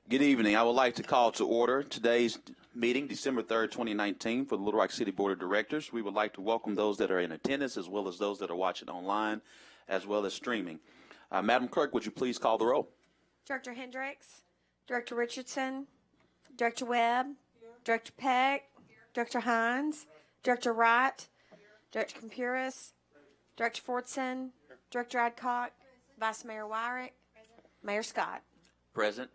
Good evening. I would like to call to order today's meeting, December 3rd, 2019, for the Little Rock City Board of Directors. We would like to welcome those that are in attendance as well as those that are watching online as well as streaming. Madam Clerk, would you please call the roll? Director Hendricks, Director Richardson, Director Webb, Director Peck, Director Hines, Director Wright, Director Compuris, Director Fortson, Director Adcock, Vice Mayor Wyrick, Mayor Scott. Present.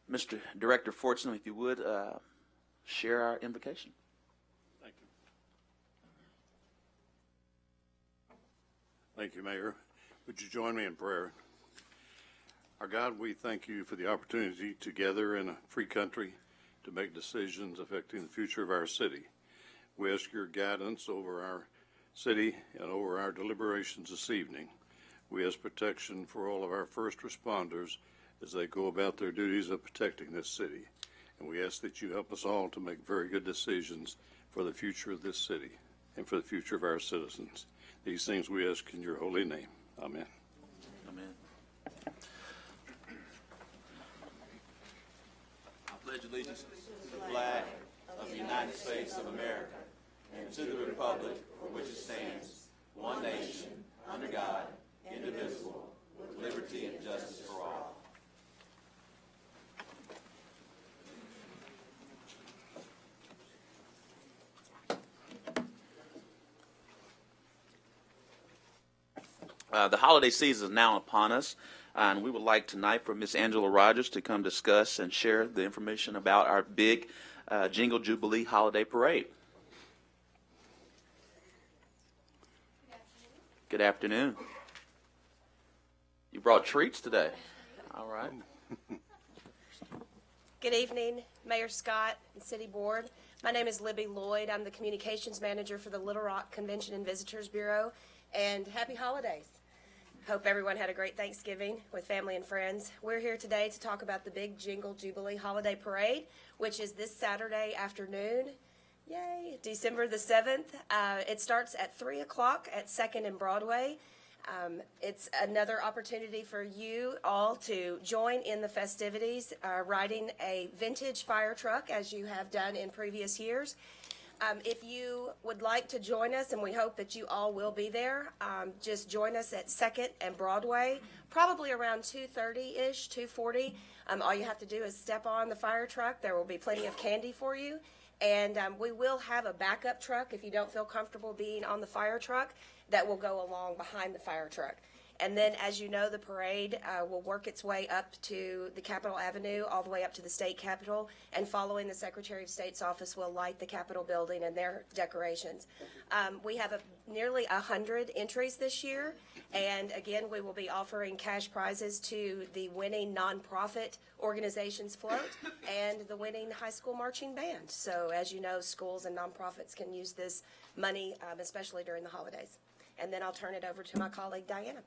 Mr. Director Fortson, if you would share our invocation. Thank you. Thank you, Mayor. Would you join me in prayer? Our God, we thank you for the opportunity to gather in a free country to make decisions affecting the future of our city. We ask your guidance over our city and over our deliberations this evening. We ask protection for all of our first responders as they go about their duties of protecting this city. And we ask that you help us all to make very good decisions for the future of this city and for the future of our citizens. These things we ask in your holy name. Amen. Amen. I pledge allegiance to the flag of the United States of America and to the republic for which it stands, one nation, under God, indivisible, with liberty and justice for all. The holiday season is now upon us, and we would like tonight for Miss Angela Rogers to come discuss and share the information about our big Jingle Jubilee Holiday Parade. Good afternoon. You brought treats today. All right. Good evening, Mayor Scott and City Board. My name is Libby Lloyd. I'm the Communications Manager for the Little Rock Convention and Visitors Bureau, and happy holidays. Hope everyone had a great Thanksgiving with family and friends. We're here today to talk about the big Jingle Jubilee Holiday Parade, which is this Saturday afternoon. Yay, December the 7th. It starts at 3 o'clock at 2nd and Broadway. It's another opportunity for you all to join in the festivities, riding a vintage fire truck as you have done in previous years. If you would like to join us, and we hope that you all will be there, just join us at 2nd and Broadway, probably around 2:30-ish, 2:40. All you have to do is step on the fire truck. There will be plenty of candy for you. And we will have a backup truck if you don't feel comfortable being on the fire truck that will go along behind the fire truck. And then, as you know, the parade will work its way up to the Capitol Avenue, all the way up to the state capitol, and following the Secretary of State's office will light the Capitol building and their decorations. We have nearly 100 entries this year, and again, we will be offering cash prizes to the winning nonprofit organizations float and the winning high school marching band. So, as you know, schools and nonprofits can use this money, especially during the holidays. And then I'll turn it over to my colleague, Diana.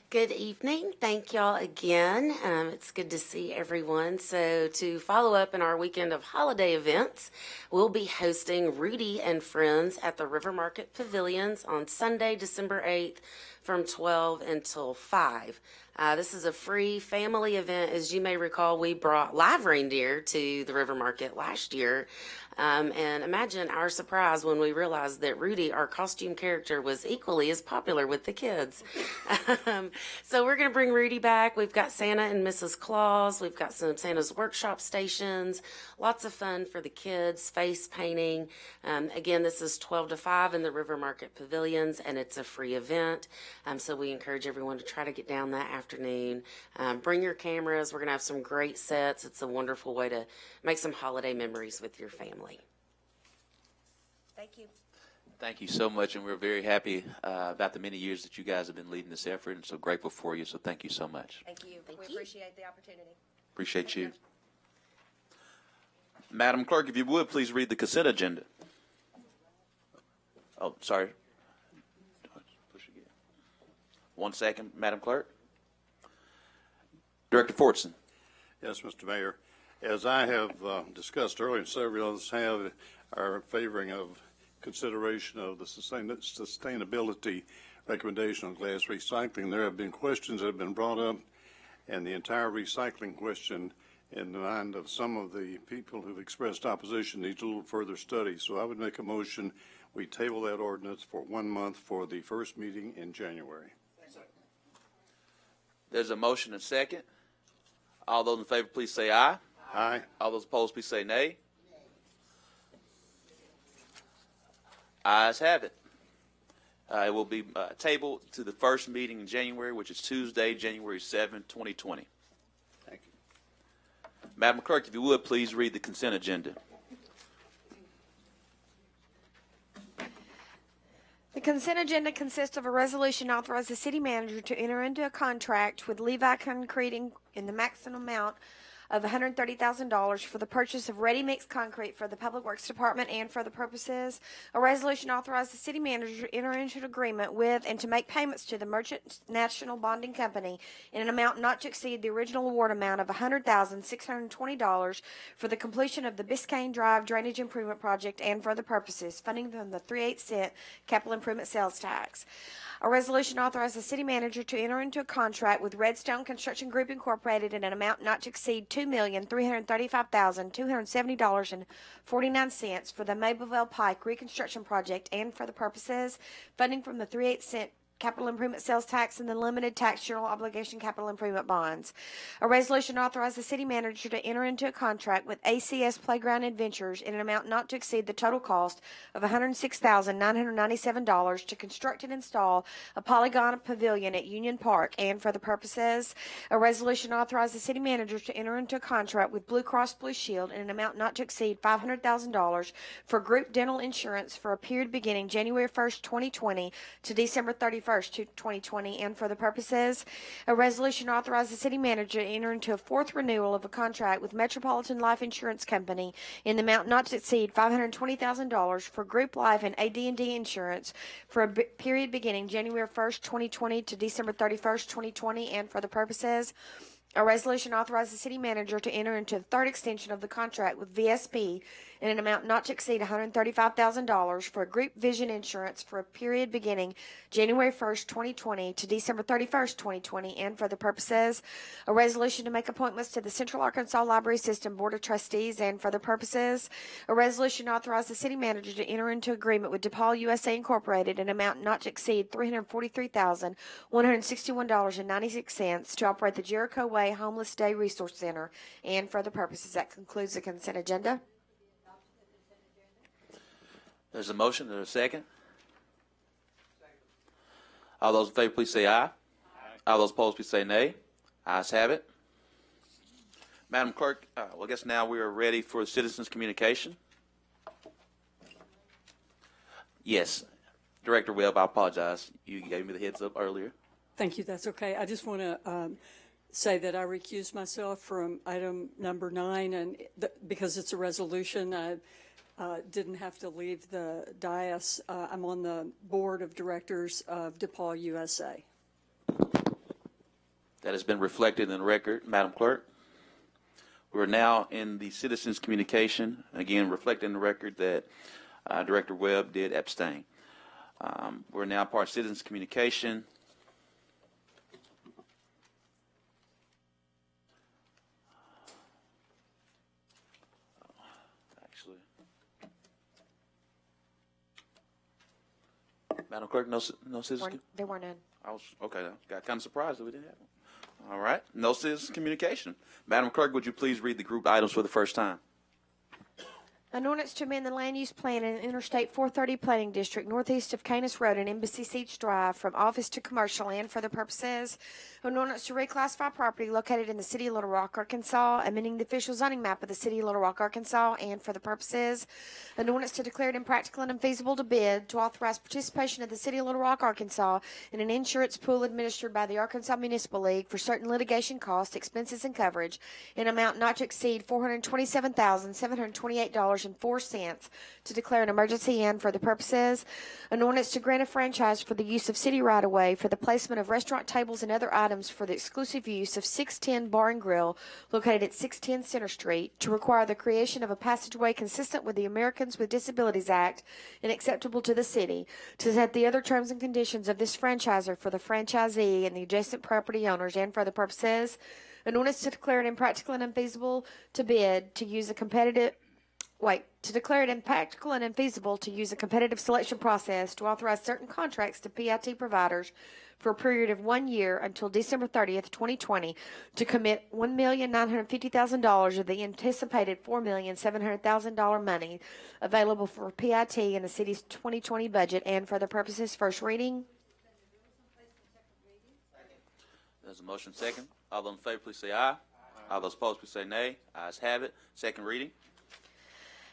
Good evening. Thank y'all again. It's good to see everyone. So to follow up in our weekend of holiday events, we'll be hosting Rudy and Friends at the River Market Pavilions on Sunday, December 8th from 12 until 5. This is a free family event. As you may recall, we brought live reindeer to the River Market last year. And imagine our surprise when we realized that Rudy, our costume character, was equally as popular with the kids. So we're going to bring Rudy back. We've got Santa and Mrs. Claus. We've got some Santa's workshop stations. Lots of fun for the kids, face painting. Again, this is 12 to 5 in the River Market Pavilions, and it's a free event. So we encourage everyone to try to get down that afternoon. Bring your cameras. We're going to have some great sets. It's a wonderful way to make some holiday memories with your family. Thank you. Thank you so much, and we're very happy about the many years that you guys have been leading this effort, and so grateful for you, so thank you so much. Thank you. We appreciate the opportunity. Appreciate you. Madam Clerk, if you would, please read the consent agenda. Oh, sorry. Push again. 1 second, Madam Clerk. Director Fortson. Yes, Mr. Mayor. As I have discussed earlier, and several others have, are favoring of consideration of the sustainability recommendation on glass recycling. There have been questions that have been brought up, And the entire recycling question, in the mind of some of the people who've expressed opposition, needs a little further study. So I would make a motion, we table that ordinance for 1 month for the first meeting in January. There's a motion and second. All those in favor, please say aye. Aye. All those opposed, please say nay. Ayes have it. It will be tabled to the first meeting in January, which is Tuesday, January 7, 2020. Thank you. Madam Clerk, if you would, please read the consent agenda. The consent agenda consists of a resolution authorizing the city manager to enter into a contract with Levi Concrete in the maximum amount of $130,000 for the purchase of ready-mix concrete for the Public Works Department and for the purposes. A resolution authorizes the city manager to enter into an agreement with and to make payments to the Merchant National Bonding Company in an amount not to exceed the original award amount of $100,620 for the completion of the Biscayne Drive Drainage Improvement Project and for the purposes, funding from the 3/8 cent capital improvement sales tax. A resolution authorizes the city manager to enter into a contract with Redstone Construction Group Incorporated in an amount not to exceed $2,335,270.49 for the Mableville Pike reconstruction project and for the purposes, funding from the 3/8 cent capital improvement sales tax and the limited tax general obligation capital improvement bonds. A resolution authorizes the city manager to enter into a contract with ACS Playground Adventures in an amount not to exceed the total cost of $106,997 to construct and install a polygon pavilion at Union Park and for the purposes. A resolution authorizes the city manager to enter into a contract with Blue Cross Blue Shield in an amount not to exceed $500,000 for group dental insurance for a period beginning January 1st, 2020 to December 31st, 2020, and for the purposes. A resolution authorizes the city manager to enter into a fourth renewal of a contract with Metropolitan Life Insurance Company in the amount not to exceed $520,000 for group life and AD&D insurance for a period beginning January 1st, 2020 to December 31st, 2020, and for the purposes. A resolution authorizes the city manager to enter into the third extension of the contract with VSP in an amount not to exceed $135,000 for group vision insurance for a period beginning January 1st, 2020 to December 31st, 2020, and for the purposes. A resolution to make appointments to the Central Arkansas Library System Board of Trustees and for the purposes. A resolution authorizes the city manager to enter into agreement with DePaul USA Incorporated in an amount not to exceed $343,161.96 to operate the Jericho Way Homeless Day Resource Center and for the purposes. That concludes the consent agenda. There's a motion and a second. All those in favor, please say aye. All those opposed, please say nay. Ayes have it. Madam Clerk, I guess now we are ready for citizens' communication. Yes. Director Webb, I apologize. You gave me the heads up earlier. Thank you. That's okay. I just want to say that I recused myself from item number 9, and because it's a resolution, I didn't have to leave the dais. I'm on the board of directors of DePaul USA. That has been reflected in the record, Madam Clerk. We're now in the citizens' communication. Again, reflecting the record that Director Webb did abstain. We're now part of citizens' communication. Madam Clerk, no citizens? There were none. I was, okay, I got kind of surprised that we didn't have one. All right, no citizens communication. Madam Clerk, would you please read the group items for the first time? An ordinance to amend the land use plan in Interstate 430 Planning District northeast of Canis Road and Embassy Siege Drive from office to commercial and for the purposes. An ordinance to reclassify property located in the city of Little Rock, Arkansas, amending the official zoning map of the city of Little Rock, Arkansas, and for the purposes. An ordinance to declare it impractical and unfeasible to bid, to authorize participation of the city of Little Rock, Arkansas, in an insurance pool administered by the Arkansas Municipal League for certain litigation costs, expenses, and coverage in an amount not to exceed $427,728 $1,057,958.04 to declare an emergency and for the purposes, an ordinance to grant a franchise for the use of city right-of-way for the placement of restaurant tables and other items for the exclusive use of 610 Bar and Grill located at 610 Center Street, to require the creation of a passageway consistent with the Americans with Disabilities Act and acceptable to the city, to set the other terms and conditions of this franchisor for the franchisee and the adjacent property owners, and for the purposes, an ordinance to declare it impractical and unfeasible to bid to use a competitive to declare it impractical and unfeasible to use a competitive selection process to authorize certain contracts to PIT providers for a period of 1 year until December 30th, 2020, to commit $1,950,000 of the anticipated $4,700,000 money available for PIT in the city's 2020 budget, and for the purposes. First reading. There's a motion second. All those in favor, please say aye. All those opposed, please say nay. Ayes have it. Second reading.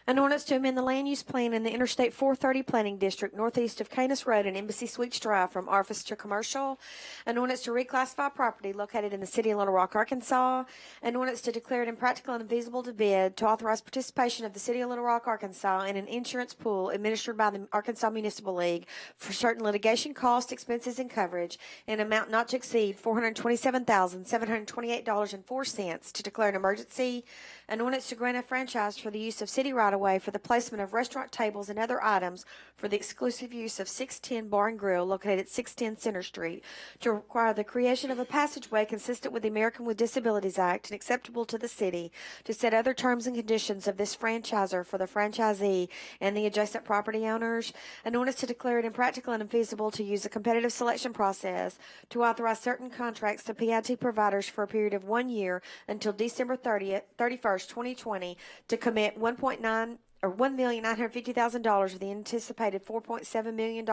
An ordinance to amend the land use plan in the Interstate 430 Planning District northeast of Canis Road and Embassy Suites Drive from office to commercial. An ordinance to reclassify property located in the city of Little Rock, Arkansas. An ordinance to declare it impractical and unfeasible to bid to authorize participation of the city of Little Rock, Arkansas in an insurance pool administered by the Arkansas Municipal League for certain litigation costs, expenses, and coverage in an amount not to exceed $427,728.04 to declare an emergency. An ordinance to grant a franchise for the use of city right-of-way for the placement of restaurant tables and other items for the exclusive use of 610 Bar and Grill located at 610 Center Street, to require the creation of a passageway consistent with the American with Disabilities Act and acceptable to the city, to set other terms and conditions of this franchisor for the franchisee and the adjacent property owners. An ordinance to declare it impractical and unfeasible to use a competitive selection process to authorize certain contracts to PIT providers for a period of 1 year until December 31st, 2020, to commit $1,950,000 of the anticipated $4.7 million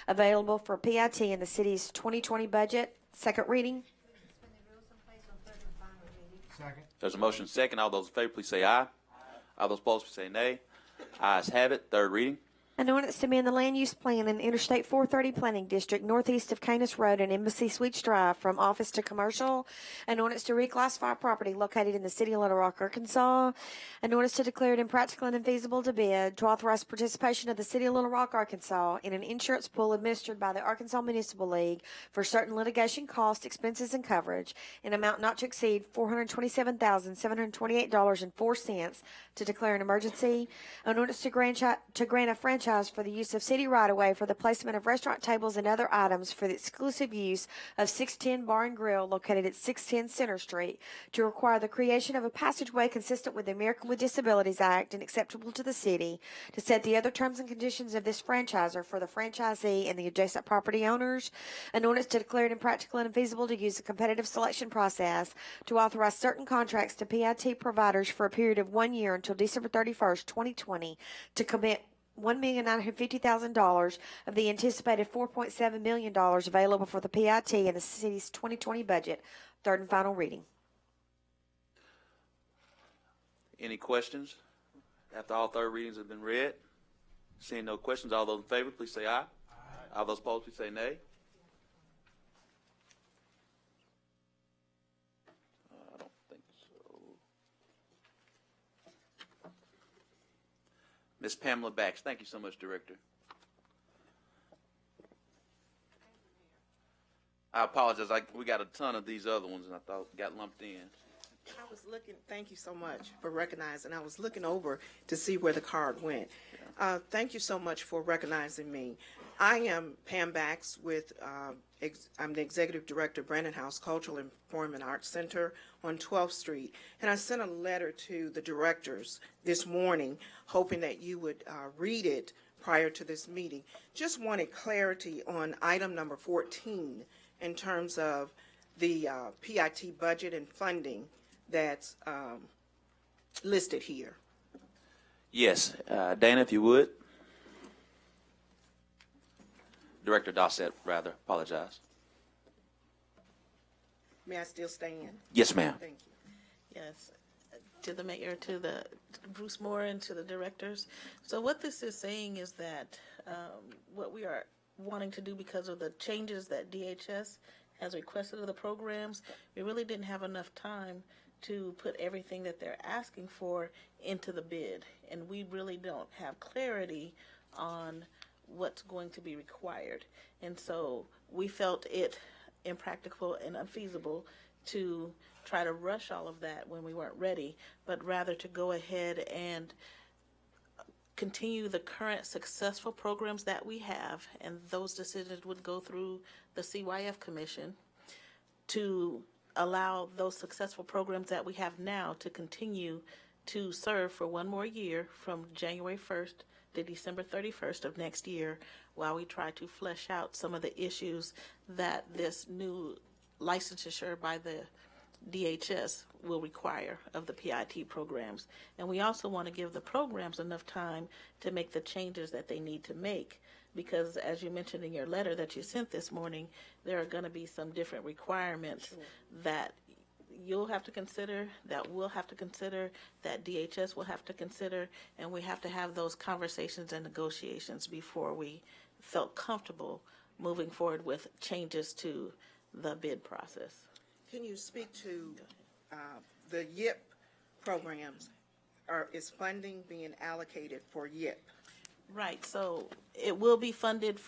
available for PIT in the city's 2020 budget. Second reading. Second. There's a motion second. All those in favor, please say aye. All those opposed, please say nay. Ayes have it. Third reading. An ordinance to amend the land use plan in the Interstate 430 Planning District northeast of Canis Road and Embassy Suites Drive from office to commercial. An ordinance to reclassify property located in the city of Little Rock, Arkansas. An ordinance to declare it impractical and unfeasible to bid to authorize participation of the city of Little Rock, Arkansas in an insurance pool administered by the Arkansas Municipal League for certain litigation costs, expenses, and coverage in an amount not to exceed $427,728.04 to declare an emergency. An ordinance to grant a franchise for the use of city right-of-way for the placement of restaurant tables and other items for the exclusive use of 610 Bar and Grill located at 610 Center Street, to require the creation of a passageway consistent with the American with Disabilities Act and acceptable to the city, to set the other terms and conditions of this franchisor for the franchisee and the adjacent property owners. An ordinance to declare it impractical and unfeasible to use a competitive selection process to authorize certain contracts to PIT providers for a period of 1 year until December 31st, 2020, to commit $1,950,000 of the anticipated $4.7 million available for the PIT in the city's 2020 budget. Third and final reading. Any questions after all third readings have been read? Seeing no questions, all those in favor, please say aye. All those opposed, please say nay. I don't think so. Ms. Pamela Bax, thank you so much, Director. I apologize. We got a ton of these other ones, and I thought got lumped in. I was looking, thank you so much for recognizing. I was looking over to see where the card went. Thank you so much for recognizing me. I am Pam Bax with, I'm the Executive Director of Brandon House Cultural and Performing Arts Center on 12th Street. And I sent a letter to the directors this morning, hoping that you would read it prior to this meeting. Just wanted clarity on item number 14 in terms of the PIT budget and funding that's listed here. Yes, Dana, if you would. Director Dossett, rather, apologize. May I still stand? Yes, ma'am. Thank you. Yes, to the mayor, to Bruce Moore, and to the directors. So what this is saying is that what we are wanting to do, because of the changes that DHS has requested of the programs, we really didn't have enough time to put everything that they're asking for into the bid. And we really don't have clarity on what's going to be required. And so we felt it impractical and unfeasible to try to rush all of that when we weren't ready, but rather to go ahead and continue the current successful programs that we have, and those decisions would go through the CYF Commission to allow those successful programs that we have now to continue to serve for one more year from January 1st to December 31st of next year, while we try to flesh out some of the issues that this new licensure by the DHS will require of the PIT programs. And we also want to give the programs enough time to make the changes that they need to make, because as you mentioned in your letter that you sent this morning, there are going to be some different requirements that you'll have to consider, that we'll have to consider, that DHS will have to consider, and we have to have those conversations and negotiations before we felt comfortable moving forward with changes to the bid process. Can you speak to the YIP programs? Is funding being allocated for YIP? Right, so it will be funded,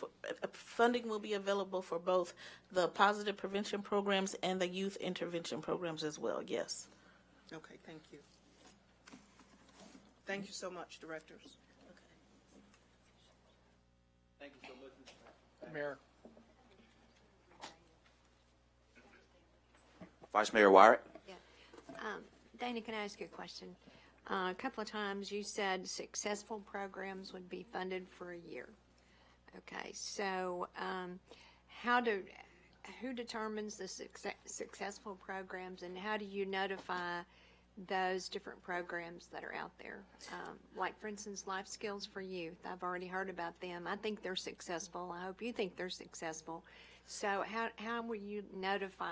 funding will be available for both the positive prevention programs and the youth intervention programs as well, yes. Okay, thank you. Thank you so much, directors. Thank you so much, Mayor. Vice Mayor Wyatt. Yeah. Dana, can I ask you a question? A couple of times you said successful programs would be funded for a year. Okay, so who determines the successful programs, and how do you notify those different programs that are out there? Like, for instance, Life Skills for Youth. I've already heard about them. I think they're successful. I hope you think they're successful. So how will you notify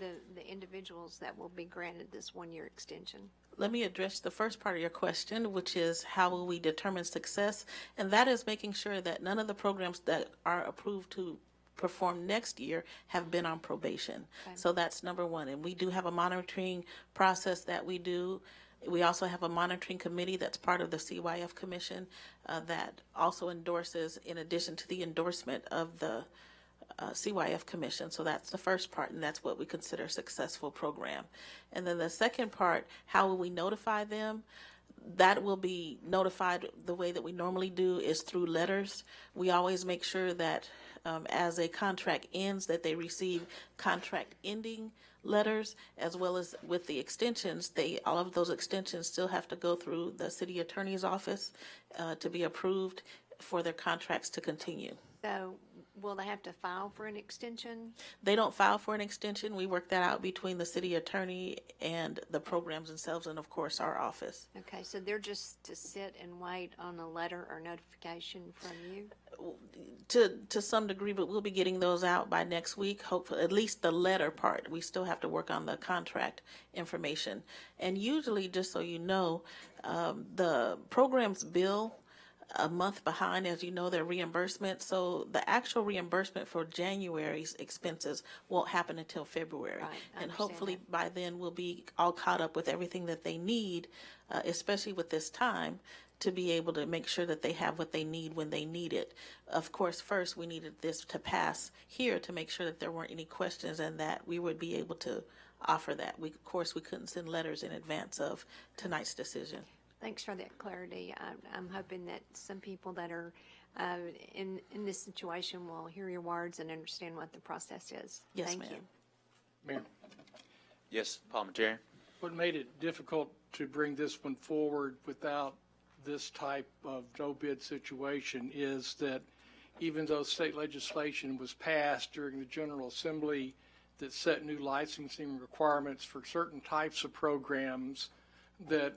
the individuals that will be granted this one-year extension? Let me address the first part of your question, which is how will we determine success? And that is making sure that none of the programs that are approved to perform next year have been on probation. Okay. So that's number one. And we do have a monitoring process that we do. We also have a monitoring committee that's part of the CYF Commission that also endorses, in addition to the endorsement of the CYF Commission. So that's the first part, and that's what we consider a successful program. And then the second part, how will we notify them? That will be notified the way that we normally do, is through letters. We always make sure that as a contract ends, that they receive contract ending letters, as well as with the extensions. All of those extensions still have to go through the city attorney's office to be approved for their contracts to continue. So will they have to file for an extension? They don't file for an extension. We work that out between the city attorney and the programs themselves, and of course our office. Okay, so they're just to sit and wait on a letter or notification from you? To some degree, but we'll be getting those out by next week, hopefully, at least the letter part. We still have to work on the contract information. And usually, just so you know, the programs bill a month behind, as you know, their reimbursement. So the actual reimbursement for January's expenses won't happen until February. Right, I and understand hopefully that. by then we'll be all caught up with everything that they need, especially with this time, to be able to make sure that they have what they need when they need it. Of course, first we needed this to pass here to make sure that there weren't any questions and that we would be able to offer that. Of course, we couldn't send letters in advance of tonight's decision. Thanks for that clarity. I'm hoping that some people that are in this situation will hear your words and understand what the process is. Yes, Thank ma'am. you. Mayor, Yes, Parliamentarian. what made it difficult to bring this one forward without this type of no bid situation is that even though state legislation was passed during the General Assembly that set new licensing requirements for certain types of programs that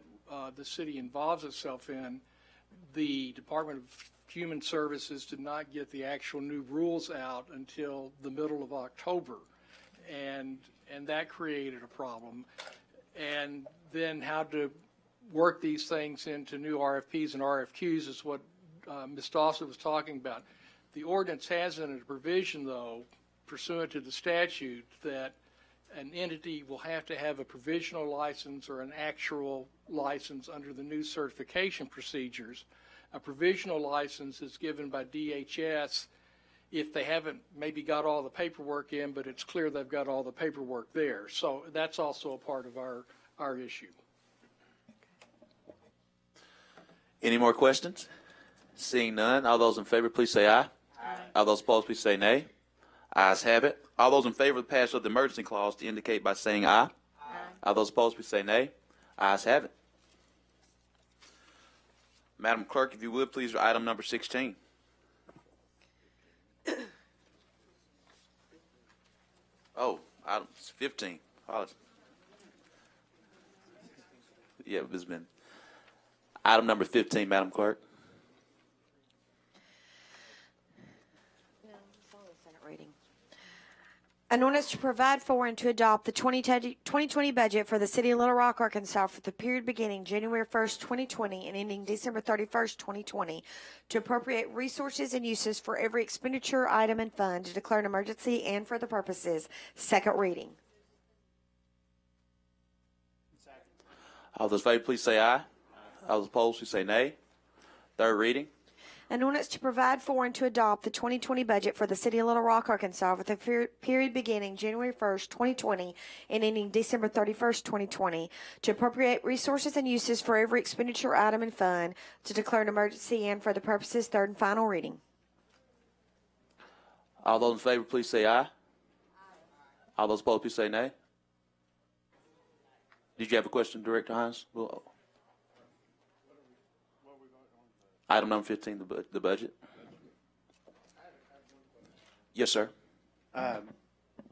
the city involves itself in, the Department of Human Services did not get the actual new rules out until the middle of October. And that created a problem. And then how to work these things into new RFPs and RFQs is what Ms. Dawson was talking about. The ordinance has in it a provision, though, pursuant to the statute, that an entity will have to have a provisional license or an actual license under the new certification procedures. A provisional license is given by DHS if they haven't maybe got all the paperwork in, but it's clear they've got all the paperwork there. So that's also a part of our issue. Any more questions? Seeing none, all those in favor, please say aye. Aye. All those opposed, please say nay. Ayes have it. All those in favor of the passage of the emergency clause to indicate by saying aye. Aye. All those opposed, please say nay. Ayes have it. Madam Clerk, if you would, please, item number 16. Oh, item 15. Apologies. Yeah, it's been item number 15, Madam Clerk. No, it's only the second reading. An ordinance to provide for and to adopt the 2020 budget for the city of Little Rock, Arkansas for the period beginning January 1st, 2020 and ending December 31st, 2020, to appropriate resources and uses for every expenditure item and fund, to declare an emergency and for the purposes. Second reading. All those in favor, please say aye. All those opposed, please say nay. Third reading. An ordinance to provide for and to adopt the 2020 budget for the city of Little Rock, Arkansas for the period beginning January 1st, 2020 and ending December 31st, 2020, to appropriate resources and uses for every expenditure item and fund, to declare an emergency and for the purposes. Third and final reading. All those in favor, please say aye. All those opposed, please say nay. Did you have a question, Director Hines? Well, item number 15, the budget. Yes, sir.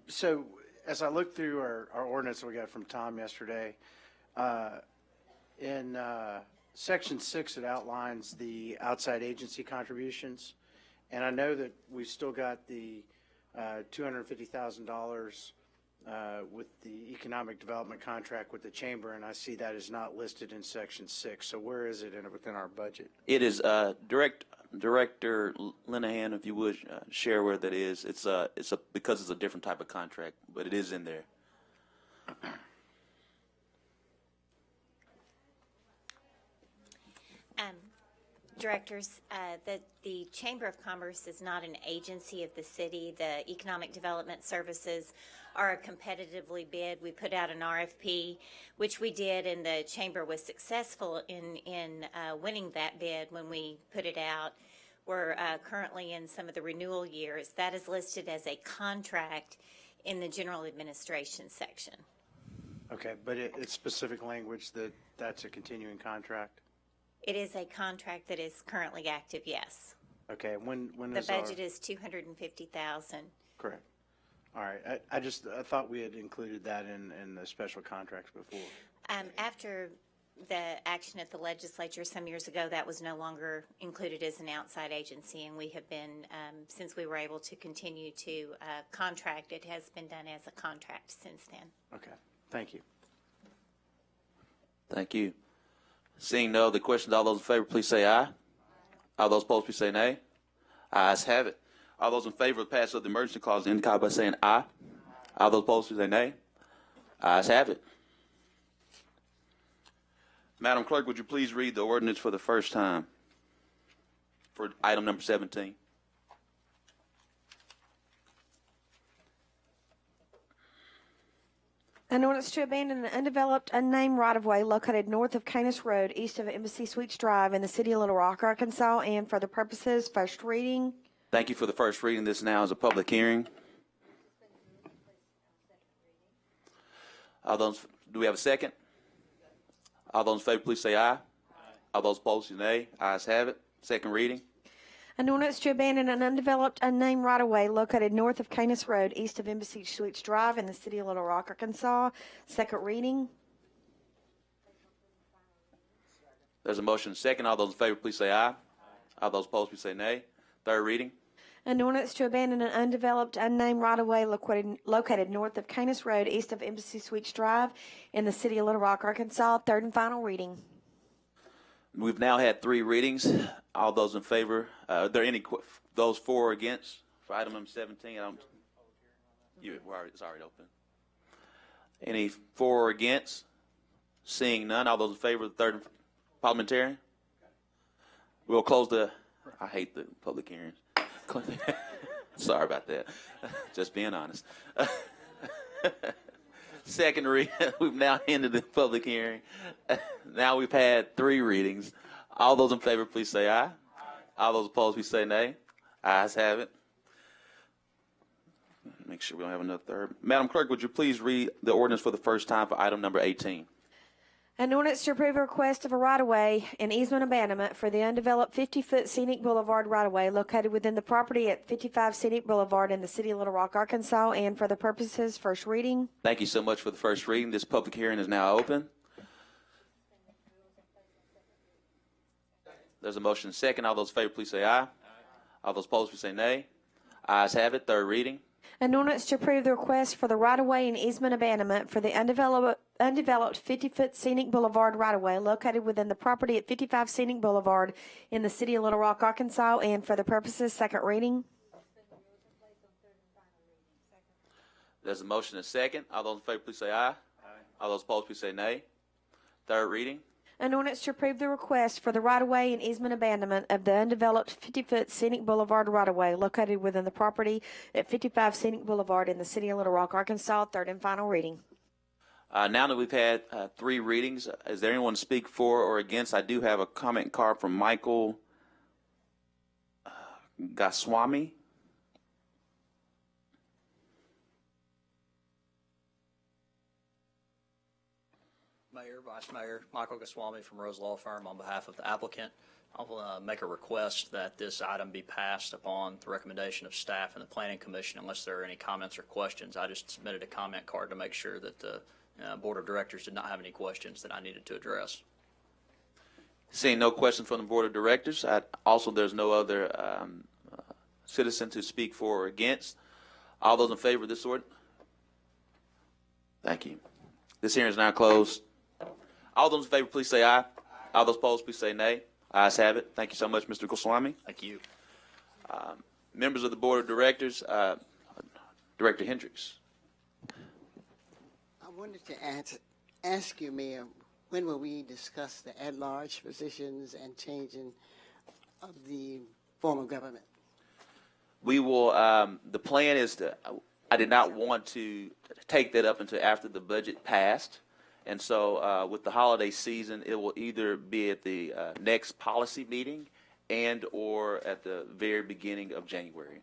So as I look through our ordinance that we got from Tom yesterday, in section 6, it outlines the outside agency contributions. And I know that we've still got the $250,000 with the economic development contract with the chamber, and I see that is not listed in section 6. So where is it within our budget? It is Director Linehan, if you would share where that is. It's because it's a different type of contract, but it is in there. Directors, the Chamber of Commerce is not an agency of the city. The Economic Development Services are competitively bid. We put out an RFP, which we did, and the Chamber was successful in winning that bid when we put it out. We're currently in some of the renewal years. That is listed as a contract in the General Administration section. Okay, but it's specific language that's a continuing contract? It is a contract that is currently active, yes. Okay, when The is budget is $250,000. Correct. All right, I thought we had included that in the special contracts before. After the action at the legislature some years ago, that was no longer included as an outside agency, and we have been, since we were able to continue to contract, it has been done as a contract since then. Okay, thank you. Thank you. Seeing no other questions, all those in favor, please say aye. All those opposed, please say nay. Ayes have it. All those in favor of the passage of the emergency clause indicate by saying aye. All those opposed, please say nay. Ayes have it. Madam Clerk, would you please read the ordinance for the first time for item number 17? An ordinance to abandon an undeveloped, unnamed right-of-way located north of Canis Road, east of Embassy Suites Drive in the city of Little Rock, Arkansas, and for the purposes. First reading. Thank you for the first reading. This now is a public hearing. All those, do we have a second? All those in favor, please say aye. All those opposed, say nay. Ayes have it. Second reading. An ordinance to abandon an undeveloped, unnamed right-of-way located north of Canis Road, east of Embassy Suites Drive in the city of Little Rock, Arkansas. Second reading. There's a motion second. All those in favor, please say aye. All those opposed, please say nay. Third reading. An ordinance to abandon an undeveloped, unnamed right-of-way located north of Canis Road, east of Embassy Suites Drive in the city of Little Rock, Arkansas. Third and final reading. We've now had three readings. All those in favor, are there any, those for or against for item number 17? It's already open. Any for or against? Seeing none, all those in favor of the third parliamentarian? We'll close the, I hate the public hearings. Sorry about that. Just being honest. Second reading, we've now ended the public hearing. Now we've had 3 readings. All those in favor, please say aye. All those opposed, please say nay. Ayes have it. Make sure we don't have another third. Madam Clerk, would you please read the ordinance for the first time for item number 18? An ordinance to approve a request of a right-of-way and easement abandonment for the undeveloped 50-foot scenic boulevard right-of-way located within the property at 55 Scenic Boulevard in the city of Little Rock, Arkansas, and for the purposes first reading. Thank you so much for the first reading. This public hearing is now open. There's a motion second. All those in favor, please say aye. All those opposed, please say nay. Ayes have it. Third reading. An ordinance to approve the request for the right-of-way and easement abandonment for the undeveloped 50-foot scenic boulevard right-of-way located within the property at 55 Scenic Boulevard in the city of Little Rock, Arkansas, and for the purposes second reading. There's a motion and second. All those in favor, please say aye. All those opposed, please say nay. Third reading. An ordinance to approve the request for the right-of-way and easement abandonment of the undeveloped 50-foot scenic boulevard right-of-way located within the property at 55 Scenic Boulevard in the city of Little Rock, Arkansas. Third and final reading. Now that we've had 3 readings, is there anyone to speak for or against? I do have a comment card from Michael Goswami. Mayor, Vice Mayor, Michael Goswami from Rose Law Firm on behalf of the applicant. I'll make a request that this item be passed upon the recommendation of staff and the Planning Commission unless there are any comments or questions. I just submitted a comment card to make sure that the Board of Directors did not have any questions that I needed to address. Seeing no questions from the Board of Directors, also there's no other citizen to speak for or against. All those in favor of this order? Thank you. This hearing is now closed. All those in favor, please say aye. All those opposed, please say nay. Ayes have it. Thank you so much, Mr. Goswami. Thank you. Members of the Board of Directors, Director Hendricks. I wanted to ask you, Mayor, when will we discuss the at-large positions and changing of the form of government? We will, the plan is to, I did not want to take that up until after the budget passed. And so with the holiday season, it will either be at the next policy meeting and or at the very beginning of January.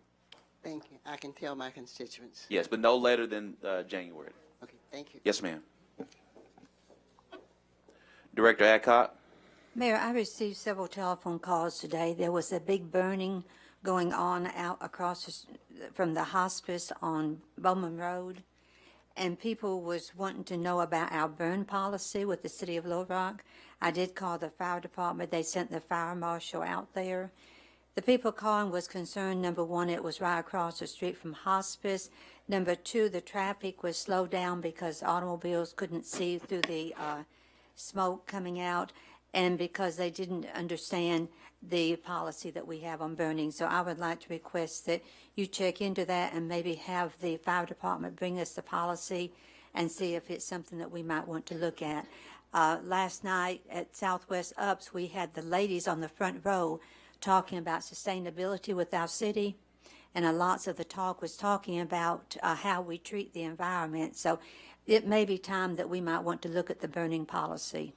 Thank you. I can tell my constituents. Yes, but no later than January. Okay, thank you. Yes, ma'am. Director Adcock. Mayor, I received several telephone calls today. There was a big burning going on out across from the hospice on Bowman Road. And people was wanting to know about our burn policy with the city of Little Rock. I did call the fire department. They sent the fire marshal out there. The people calling was concerned, number one, it was right across the street from hospice. Number two, the traffic was slowed down because automobiles couldn't see through the smoke coming out, and because they didn't understand the policy that we have on burning. So I would like to request that you check into that and maybe have the fire department bring us the policy and see if it's something that we might want to look at. Last night at Southwest Ups, we had the ladies on the front row talking about sustainability with our city, and lots of the talk was talking about how we treat the environment. So it may be time that we might want to look at the burning policy.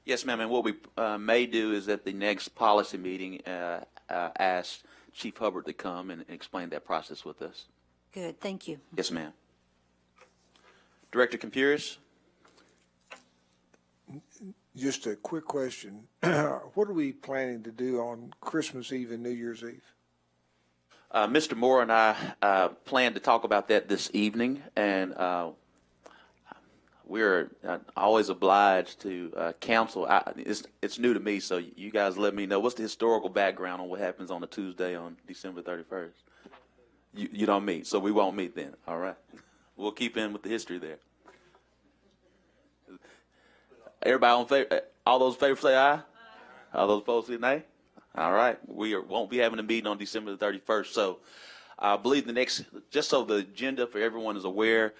Yes, ma'am. And what we may do is at the next policy meeting, ask Chief Hubbard to come and explain that process with us. Good. Thank you. Yes, ma'am. Director Compuris. Just a quick question. What are we planning to do on Christmas Eve and New Year's Eve? Mr. Moore and I plan to talk about that this evening, and we're always obliged to counsel. It's new to me, so you guys let me know. What's the historical background on what happens on a Tuesday on December 31st? You don't meet, so we won't meet then. All right. We'll keep in with the history there. Everybody on favor? All those in favor say aye. All those opposed say nay. All right. We won't be having a meeting on December the 31st. So I believe just so the agenda for everyone is aware,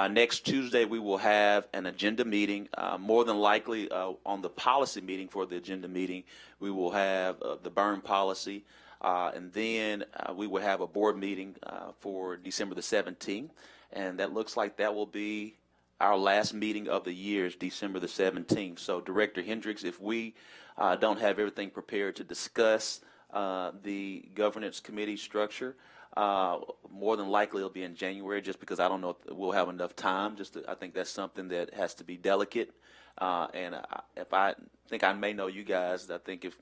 next Tuesday we will have an agenda meeting. More than likely on the policy meeting for the agenda meeting, we will have the burn policy. And then we will have a board meeting for December the 17th. And that looks like that will be our last meeting of the year, is December the 17th. So Director Hendricks, if we don't have everything prepared to discuss the governance committee structure, more than likely it'll be in January, just because I don't know if we'll have enough time. I think that's something that has to be delicate. And if I think I may know you guys, I think if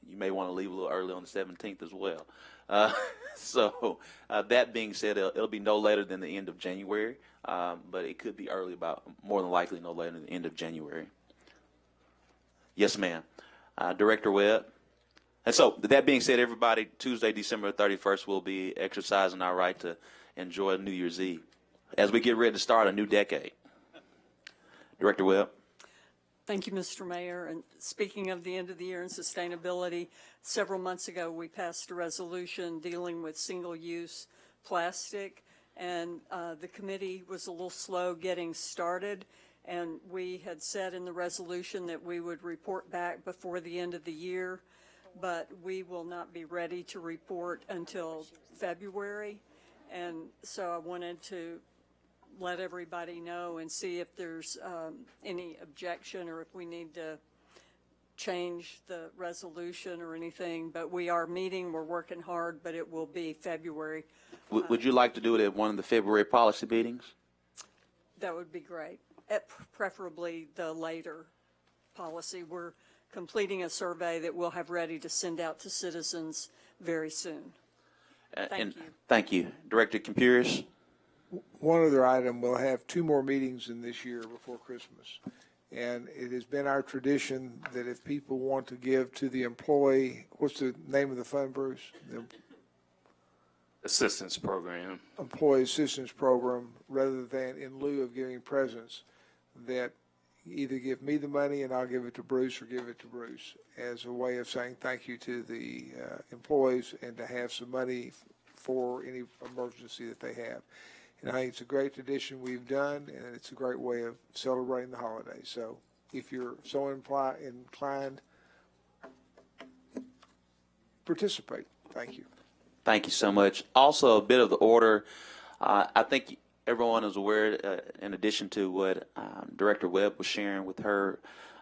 you may want to leave a little early on the 17th as well. So that being said, it'll be no later than the end of January, but it could be early, more than likely no later than the end of January. Yes, ma'am. Director Webb. And so, that being said, everybody, Tuesday, December 31st, we'll be exercising our right to enjoy New Year's Eve as we get ready to start a new decade. Director Webb. Thank you, Mr. Mayor. And speaking of the end of the year and sustainability, several months ago we passed a resolution dealing with single-use plastic, and the committee was a little slow getting started. And we had said in the resolution that we would report back before the end of the year, but we will not be ready to report until February. And so I wanted to let everybody know and see if there's any objection or if we need to change the resolution or anything. But we are meeting, we're working hard, but it will be February. Would you like to do it at one of the February policy meetings? That would be great. Preferably the later policy. We're completing a survey that we'll have ready to send out to citizens very soon. Thank you. Thank you. Director Campuris. One other item, we'll have 2 more meetings in this year before Christmas. And it has been our tradition that if people want to give to the employee, what's the name of the fund, Bruce? The Assistance Program. Employee Assistance Program, rather than in lieu of giving presents, that either give me the money and I'll give it to Bruce, or give it to Bruce as a way of saying thank you to the employees, and to have some money for any emergency that they have. And I think it's a great tradition we've done, and it's a great way of celebrating the holidays. So if you're so inclined, participate. Thank you. Thank you so much. Also, a bit of the order. I think everyone is aware, in addition to what Director Webb was sharing with her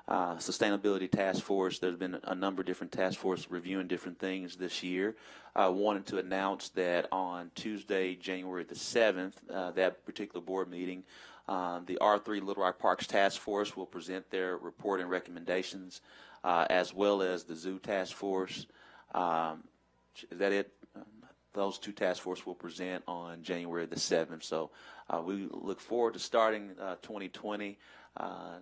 sustainability task force, there's been a number of different task forces reviewing different things this year. I wanted to announce that on Tuesday, January the 7th, that particular board meeting, the R3 Little Rock Parks Task Force will present their report and recommendations, as well as the Zoo Task Force. Is that it? Those 2 task forces will present on January the 7th. So we look forward to starting 2020,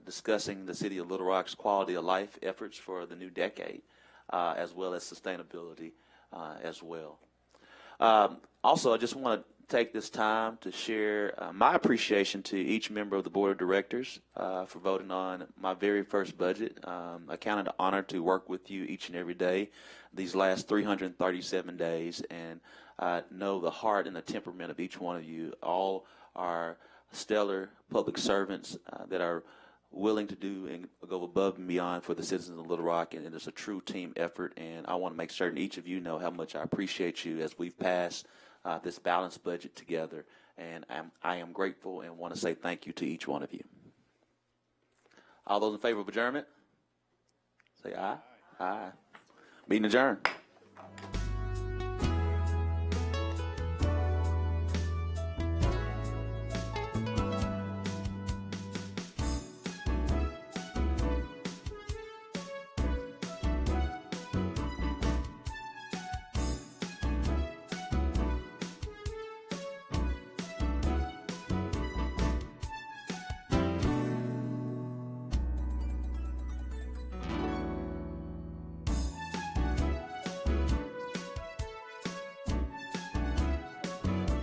discussing the City of Little Rock's quality of life efforts for the new decade, as well as sustainability as well. Also, I just want to take this time to share my appreciation to each member of the Board of Directors for voting on my very first budget. I count it an honor to work with you each and every day these last 337 days, and know the heart and the temperament of each one of you. All are stellar public servants that are willing to do and go above and beyond for the citizens of Little Rock, and it's a true team effort. And I want to make certain each of you know how much I appreciate you as we've passed this balanced budget together. And I am grateful and want to say thank you to each one of you. All those in favor of adjournment, say aye. Aye. Meeting adjourned.